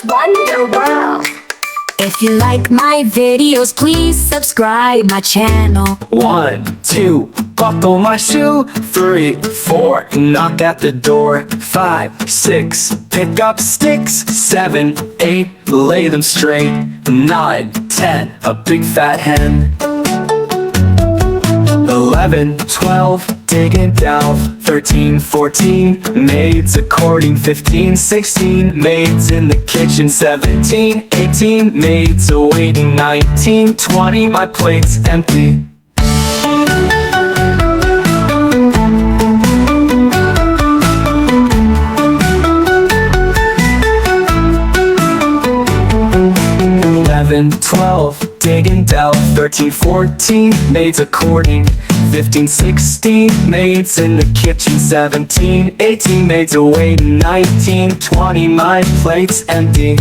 Wonder World. If you like my videos, please subscribe my channel. 1, 2, buckle my shoe. 3, 4, knock at the door. 5, 6, pick up sticks. 7, 8, lay them straight. 9, 10, a big fat hen. 11, 12, dig and delve. 13, 14, maids a courting. 15, 16, maids in the kitchen. 17, 18, maids a waiting. 19, 20, my plate's empty. Eleven, 12, dig and delve. 13, 14, maids a courting. 15, 16, maids in the kitchen. 17, 18, maids away. 19, 20, my plate's empty.